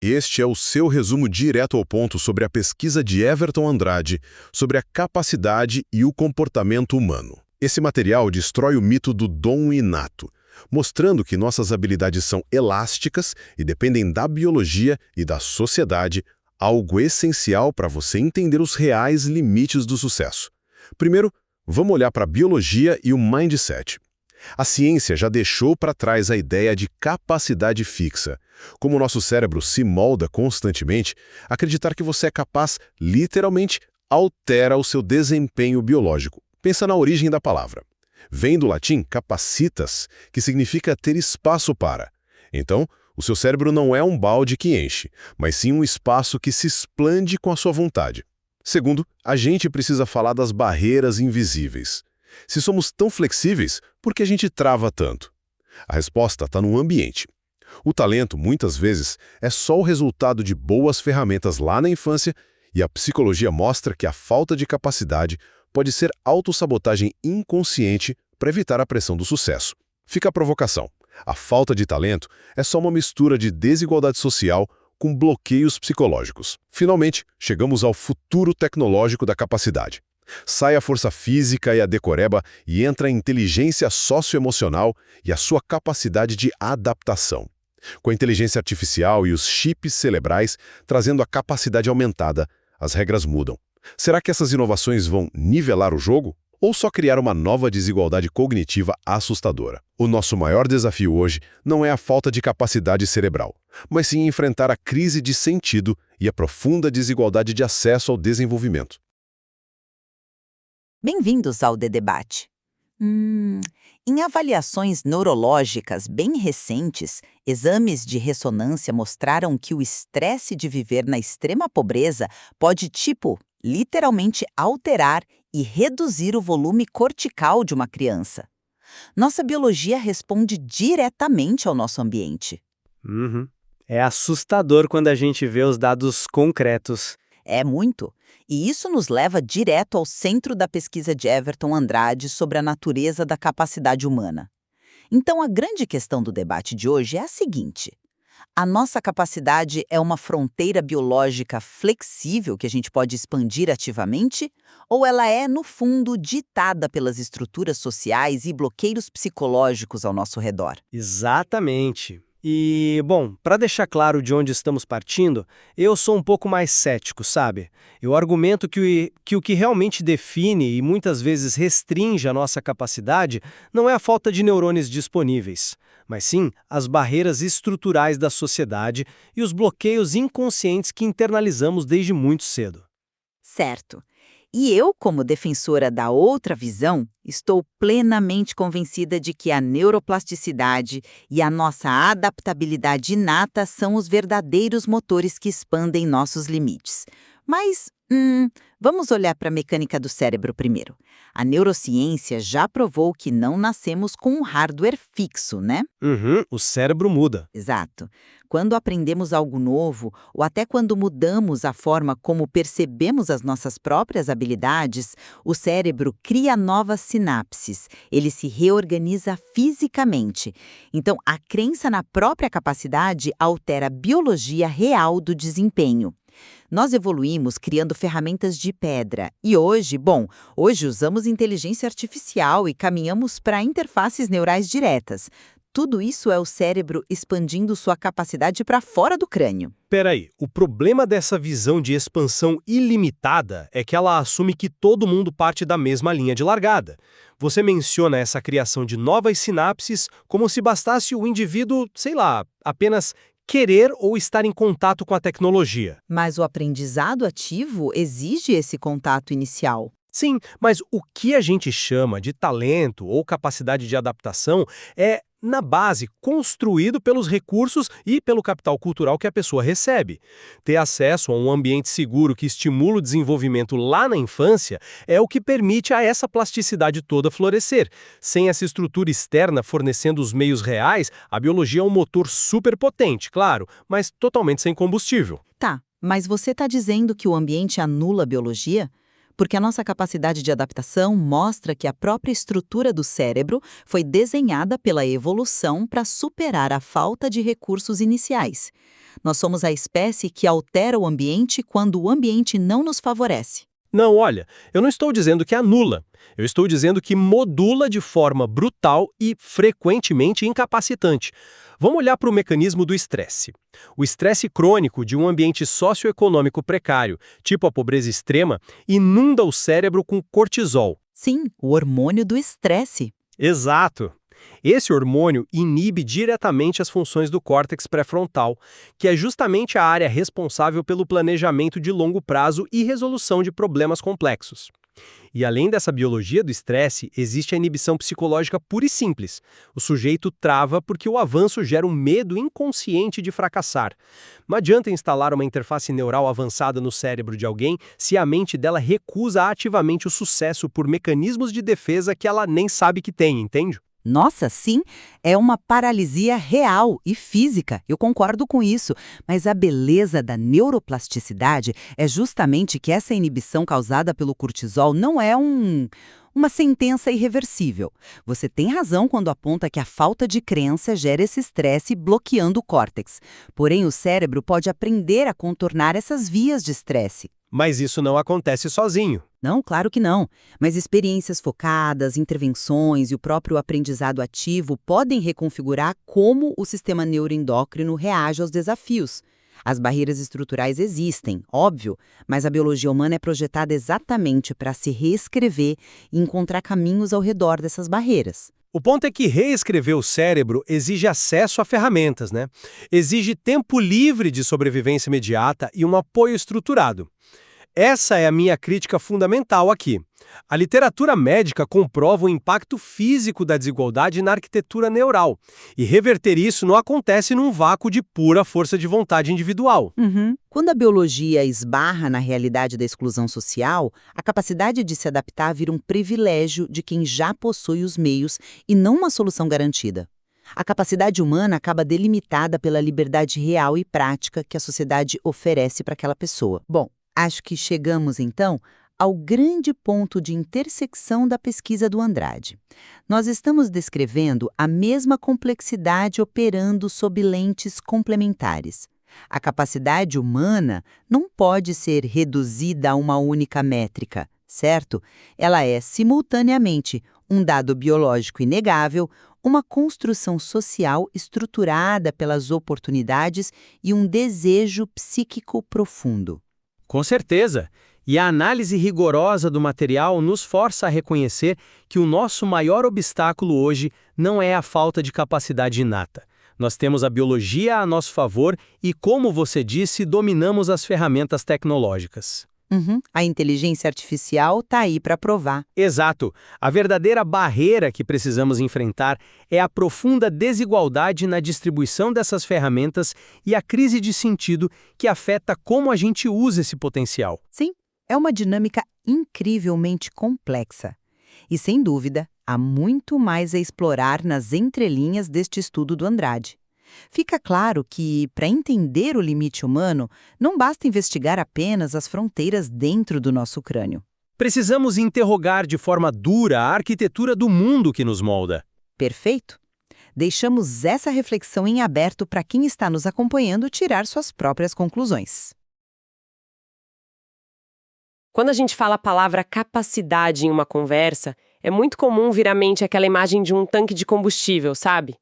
Este é o seu resumo direto ao ponto sobre a pesquisa de Everton Andrade sobre a capacidade e o comportamento humano. Esse material destrói o mito do dom inato, mostrando que nossas habilidades são elásticas e dependem da biologia e da sociedade, algo essencial para você entender os reais limites do sucesso. Primeiro, vamos olhar para a biologia e o mindset. A ciência já deixou para trás a ideia de capacidade fixa. Como o nosso cérebro se molda constantemente, acreditar que você é capaz, literalmente, altera o seu desempenho biológico. Pensa na origem da palavra. Vem do latim capacitas, que significa ter espaço para. Então, o seu cérebro não é um balde que enche, mas sim um espaço que se expande com a sua vontade. Segundo, a gente precisa falar das barreiras invisíveis. Se somos tão flexíveis, por que a gente trava tanto? A resposta está no ambiente. O talento, muitas vezes, é só o resultado de boas ferramentas lá na infância, e a psicologia mostra que a falta de capacidade pode ser autossabotagem inconsciente para evitar a pressão do sucesso. Fica a provocação. A falta de talento é só uma mistura de desigualdade social com bloqueios psicológicos. Finalmente, chegamos ao futuro tecnológico da capacidade. Sai a força física e a decoreba e entra a inteligência socioemocional e a sua capacidade de adaptação. Com a inteligência artificial e os chips cerebrais trazendo a capacidade aumentada, as regras mudam. Será que essas inovações vão nivelar o jogo? Ou só criar uma nova desigualdade cognitiva assustadora? O nosso maior desafio hoje não é a falta de capacidade cerebral, mas sim enfrentar a crise de sentido e a profunda desigualdade de acesso ao desenvolvimento. Bem-vindos ao The Debate. Em avaliações neurológicas bem recentes, exames de ressonância mostraram que o estresse de viver na extrema pobreza pode, literalmente alterar e reduzir o volume cortical de uma criança. Nossa biologia responde diretamente ao nosso ambiente. É assustador quando a gente vê os dados concretos. É muito. E isso nos leva direto ao centro da pesquisa de Everton Andrade sobre a natureza da capacidade humana. Então, a grande questão do debate de hoje é a seguinte: a nossa capacidade é uma fronteira biológica flexível que a gente pode expandir ativamente? Ou ela é, no fundo, ditada pelas estruturas sociais e bloqueios psicológicos ao nosso redor? Exatamente. E, bom, para deixar claro de onde estamos partindo, eu sou um pouco mais cético, sabe? Eu argumento que o que realmente define e muitas vezes restringe a nossa capacidade não é a falta de neurônios disponíveis, mas sim as barreiras estruturais da sociedade e os bloqueios inconscientes que internalizamos desde muito cedo. Certo. E eu, como defensora da outra visão, estou plenamente convencida de que a neuroplasticidade e a nossa adaptabilidade inata são os verdadeiros motores que expandem nossos limites. Mas, vamos olhar para a mecânica do cérebro primeiro. A neurociência já provou que não nascemos com um hardware fixo, né? O cérebro muda. Exato. Quando aprendemos algo novo, ou até quando mudamos a forma como percebemos as nossas próprias habilidades, o cérebro cria novas sinapses, ele se reorganiza fisicamente. Então, a crença na própria capacidade altera a biologia real do desempenho. Nós evoluímos criando ferramentas de pedra e hoje usamos inteligência artificial e caminhamos para interfaces neurais diretas. Tudo isso é o cérebro expandindo sua capacidade para fora do crânio. Peraí, o problema dessa visão de expansão ilimitada é que ela assume que todo mundo parte da mesma linha de largada. Você menciona essa criação de novas sinapses como se bastasse o indivíduo, apenas querer ou estar em contato com a tecnologia. Mas o aprendizado ativo exige esse contato inicial. Sim, mas o que a gente chama de talento ou capacidade de adaptação é, na base, construído pelos recursos e pelo capital cultural que a pessoa recebe. Ter acesso a um ambiente seguro que estimula o desenvolvimento lá na infância é o que permite a essa plasticidade toda florescer. Sem essa estrutura externa fornecendo os meios reais, a biologia é um motor superpotente, claro, mas totalmente sem combustível. Tá, mas você está dizendo que o ambiente anula a biologia? porque a nossa capacidade de adaptação mostra que a própria estrutura do cérebro foi desenhada pela evolução para superar a falta de recursos iniciais. Nós somos a espécie que altera o ambiente quando o ambiente não nos favorece. Não, olha, eu não estou dizendo que anula. Eu estou dizendo que modula de forma brutal e frequentemente incapacitante. Vamos olhar para o mecanismo do estresse. O estresse crônico de um ambiente socioeconômico precário, tipo a pobreza extrema, inunda o cérebro com cortisol. Sim, o hormônio do estresse. Exato. Esse hormônio inibe diretamente as funções do córtex pré-frontal, que é justamente a área responsável pelo planejamento de longo prazo e resolução de problemas complexos. E além dessa biologia do estresse, existe a inibição psicológica pura e simples. O sujeito trava porque o avanço gera um medo inconsciente de fracassar. Não adianta instalar uma interface neural avançada no cérebro de alguém se a mente dela recusa ativamente o sucesso por mecanismos de defesa que ela nem sabe que tem, entende? Nossa, sim, é uma paralisia real e física, eu concordo com isso, mas a beleza da neuroplasticidade é justamente que essa inibição causada pelo cortisol não é uma sentença irreversível. Você tem razão quando aponta que a falta de crença gera esse estresse bloqueando o córtex. Porém, o cérebro pode aprender a contornar essas vias de estresse. Mas isso não acontece sozinho. Não, claro que não. Mas experiências focadas, intervenções e o próprio aprendizado ativo podem reconfigurar como o sistema neuroendócrino reage aos desafios. As barreiras estruturais existem, óbvio, mas a biologia humana é projetada exatamente para se reescrever e encontrar caminhos ao redor dessas barreiras. O ponto é que reescrever o cérebro exige acesso a ferramentas, né? Exige tempo livre de sobrevivência imediata e um apoio estruturado. Essa é a minha crítica fundamental aqui. A literatura médica comprova o impacto físico da desigualdade na arquitetura neural, e reverter isso não acontece num vácuo de pura força de vontade individual. Quando a biologia esbarra na realidade da exclusão social, a capacidade de se adaptar vira um privilégio de quem já possui os meios e não uma solução garantida. A capacidade humana acaba delimitada pela liberdade real e prática que a sociedade oferece para aquela pessoa. Bom, acho que chegamos, então, ao grande ponto de intersecção da pesquisa do Andrade. Nós estamos descrevendo a mesma complexidade operando sob lentes complementares. A capacidade humana não pode ser reduzida a uma única métrica, certo? Ela é, simultaneamente, um dado biológico inegável, uma construção social estruturada pelas oportunidades e um desejo psíquico profundo. Com certeza. E a análise rigorosa do material nos força a reconhecer que o nosso maior obstáculo hoje não é a falta de capacidade inata. Nós temos a biologia a nosso favor e, como você disse, dominamos as ferramentas tecnológicas. A inteligência artificial está aí para provar. Exato. A verdadeira barreira que precisamos enfrentar é a profunda desigualdade na distribuição dessas ferramentas e a crise de sentido que afeta como a gente usa esse potencial. Sim, é uma dinâmica incrivelmente complexa. E, sem dúvida, há muito mais a explorar nas entrelinhas deste estudo do Andrade. Fica claro que, para entender o limite humano, não basta investigar apenas as fronteiras dentro do nosso crânio. Precisamos interrogar de forma dura a arquitetura do mundo que nos molda. Perfeito? Deixamos essa reflexão em aberto para quem está nos acompanhando tirar suas próprias conclusões. Quando a gente fala a palavra capacidade em uma conversa, é muito comum vir à mente aquela imagem de um tanque de combustível, sabe?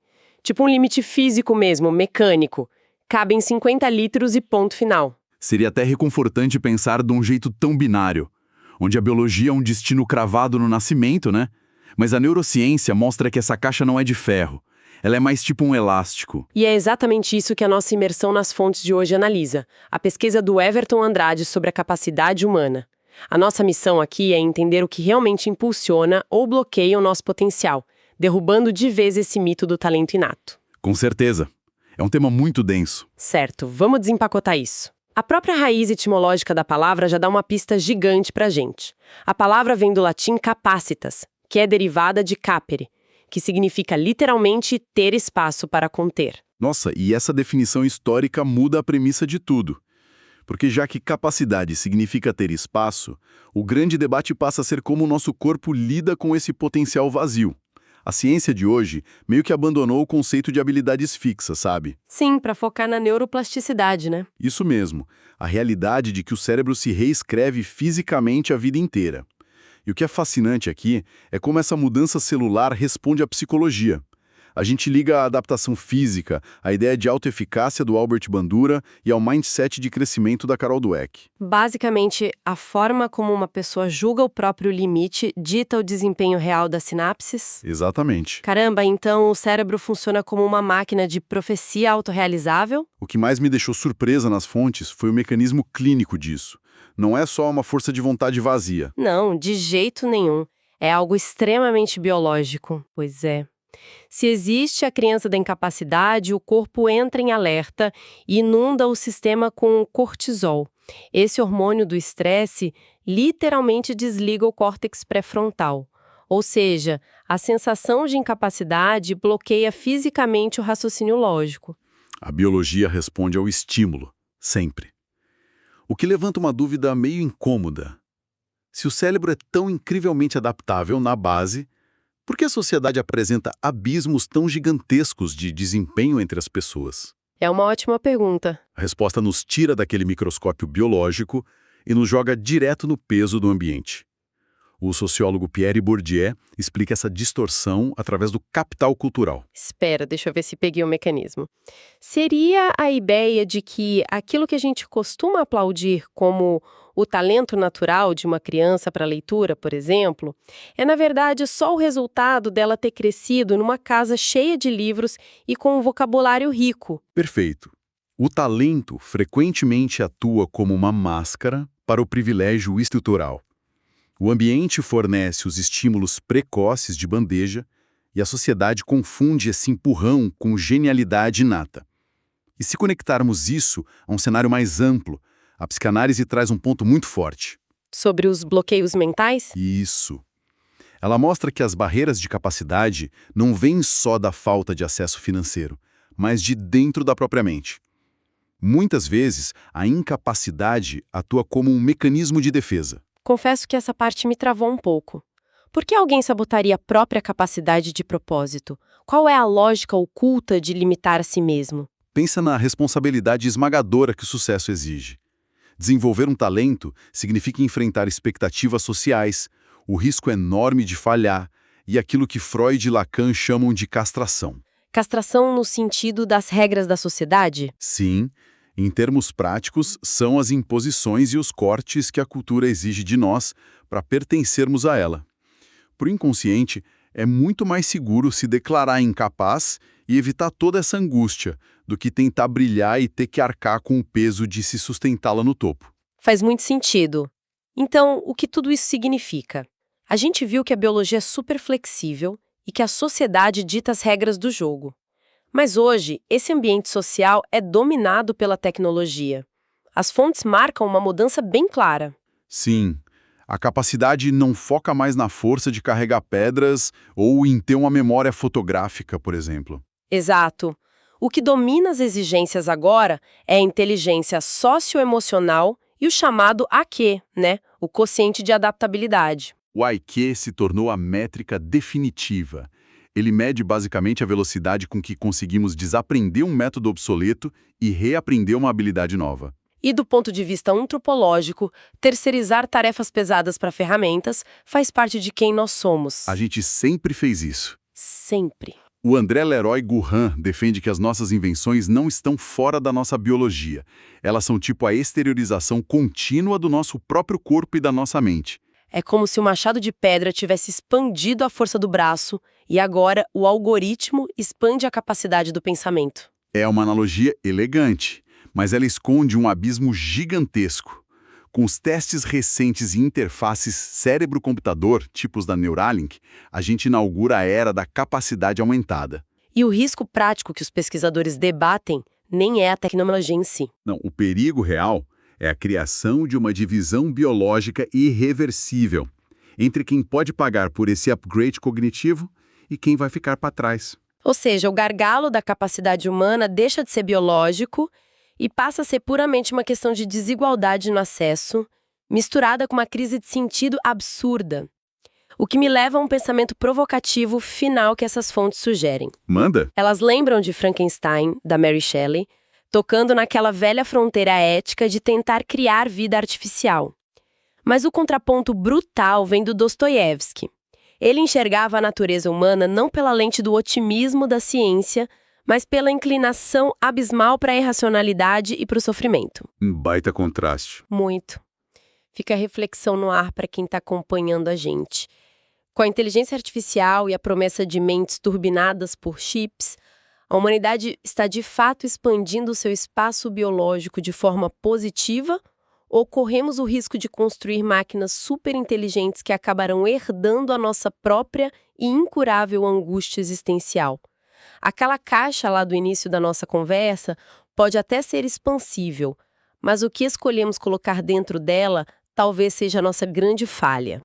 Tipo um limite físico mesmo, mecânico. Cabem 50 litros e ponto final. Seria até reconfortante pensar de um jeito tão binário, onde a biologia é um destino cravado no nascimento, né? Mas a neurociência mostra que essa caixa não é de ferro. Ela é mais tipo um elástico. E é exatamente isso que a nossa imersão nas fontes de hoje analisa. A pesquisa do Everton Andrade sobre a capacidade humana. A nossa missão aqui é entender o que realmente impulsiona ou bloqueia o nosso potencial, derrubando de vez esse mito do talento inato. Com certeza. É um tema muito denso. Certo, vamos desempacotar isso. A própria raiz etimológica da palavra já dá uma pista gigante pra gente. A palavra vem do latim capacitas, que é derivada de capere, que significa literalmente ter espaço para conter. Nossa, e essa definição histórica muda a premissa de tudo. Porque já que capacidade significa ter espaço, o grande debate passa a ser como o nosso corpo lida com esse potencial vazio. A ciência de hoje meio que abandonou o conceito de habilidades fixas, sabe? Sim, para focar na neuroplasticidade, né? Isso mesmo, a realidade de que o cérebro se reescreve fisicamente a vida inteira. E o que é fascinante aqui é como essa mudança celular responde à psicologia. A gente liga a adaptação física, a ideia de autoeficácia do Albert Bandura e ao mindset de crescimento da Carol Dweck. Basicamente, a forma como uma pessoa julga o próprio limite dita o desempenho real das sinapses. Exatamente. Caramba, então o cérebro funciona como uma máquina de profecia autorrealizável? O que mais me deixou surpresa nas fontes foi o mecanismo clínico disso. Não é só uma força de vontade vazia. Não, de jeito nenhum. É algo extremamente biológico. Pois é. Se existe a crença da incapacidade, o corpo entra em alerta e inunda o sistema com cortisol. Esse hormônio do estresse literalmente desliga o córtex pré-frontal. Ou seja, a sensação de incapacidade bloqueia fisicamente o raciocínio lógico. A biologia responde ao estímulo, sempre. O que levanta uma dúvida meio incômoda. Se o cérebro é tão incrivelmente adaptável na base, por que a sociedade apresenta abismos tão gigantescos de desempenho entre as pessoas? É uma ótima pergunta. A resposta nos tira daquele microscópio biológico e nos joga direto no peso do ambiente. O sociólogo Pierre Bourdieu explica essa distorção através do capital cultural. Espera, deixa eu ver se peguei o mecanismo. Seria a ideia de que aquilo que a gente costuma aplaudir como o talento natural de uma criança para a leitura, por exemplo, é na verdade só o resultado dela ter crescido numa casa cheia de livros e com um vocabulário rico. Perfeito. O talento frequentemente atua como uma máscara para o privilégio estrutural. O ambiente fornece os estímulos precoces de bandeja e a sociedade confunde esse empurrão com genialidade inata. E se conectarmos isso a um cenário mais amplo, a psicanálise traz um ponto muito forte. Sobre os bloqueios mentais? Isso. Ela mostra que as barreiras de capacidade não vêm só da falta de acesso financeiro, mas de dentro da própria mente. Muitas vezes, a incapacidade atua como um mecanismo de defesa. Confesso que essa parte me travou um pouco. Por que alguém sabotaria a própria capacidade de propósito? Qual é a lógica oculta de limitar a si mesmo? Pensa na responsabilidade esmagadora que o sucesso exige. Desenvolver um talento significa enfrentar expectativas sociais, o risco enorme de falhar e aquilo que Freud e Lacan chamam de castração. Castração no sentido das regras da sociedade? Sim, em termos práticos, são as imposições e os cortes que a cultura exige de nós para pertencermos a ela. Por inconsciente, é muito mais seguro se declarar incapaz e evitar toda essa angústia do que tentar brilhar e ter que arcar com o peso de se sustentá-la no topo. Faz muito sentido. Então, o que tudo isso significa? A gente viu que a biologia é super flexível e que a sociedade dita as regras do jogo. Mas hoje, esse ambiente social é dominado pela tecnologia. As fontes marcam uma mudança bem clara. Sim, a capacidade não foca mais na força de carregar pedras ou em ter uma memória fotográfica, por exemplo. Exato. O que domina as exigências agora é a inteligência socioemocional e o chamado AQ, né? O quociente de adaptabilidade. O IQ se tornou a métrica definitiva. Ele mede basicamente a velocidade com que conseguimos desaprender um método obsoleto e reaprender uma habilidade nova. E do ponto de vista antropológico, terceirizar tarefas pesadas para ferramentas faz parte de quem nós somos. A gente sempre fez isso. Sempre. O André Leroy Gourhan defende que as nossas invenções não estão fora da nossa biologia. Elas são tipo a exteriorização contínua do nosso próprio corpo e da nossa mente. É como se o machado de pedra tivesse expandido a força do braço e agora o algoritmo expande a capacidade do pensamento. É uma analogia elegante, mas ela esconde um abismo gigantesco. Com os testes recentes e interfaces cérebro-computador, tipos da Neuralink, a gente inaugura a era da capacidade aumentada. E o risco prático que os pesquisadores debatem nem é a tecnologia em si. Não, o perigo real é a criação de uma divisão biológica irreversível entre quem pode pagar por esse upgrade cognitivo e quem vai ficar para trás. Ou seja, o gargalo da capacidade humana deixa de ser biológico e passa a ser puramente uma questão de desigualdade no acesso, misturada com uma crise de sentido absurda. O que me leva a um pensamento provocativo final que essas fontes sugerem. Manda. Elas lembram de Frankenstein, da Mary Shelley, tocando naquela velha fronteira ética de tentar criar vida artificial. Mas o contraponto brutal vem do Dostoiévski. Ele enxergava a natureza humana não pela lente do otimismo da ciência, mas pela inclinação abismal para a irracionalidade e para o sofrimento. Um baita contraste. Muito. Fica a reflexão no ar para quem está acompanhando a gente. Com a inteligência artificial e a promessa de mentes turbinadas por chips, a humanidade está de fato expandindo seu espaço biológico de forma positiva ou corremos o risco de construir máquinas superinteligentes que acabarão herdando a nossa própria e incurável angústia existencial? Aquela caixa lá do início da nossa conversa pode até ser expansível, mas o que escolhemos colocar dentro dela talvez seja a nossa grande falha.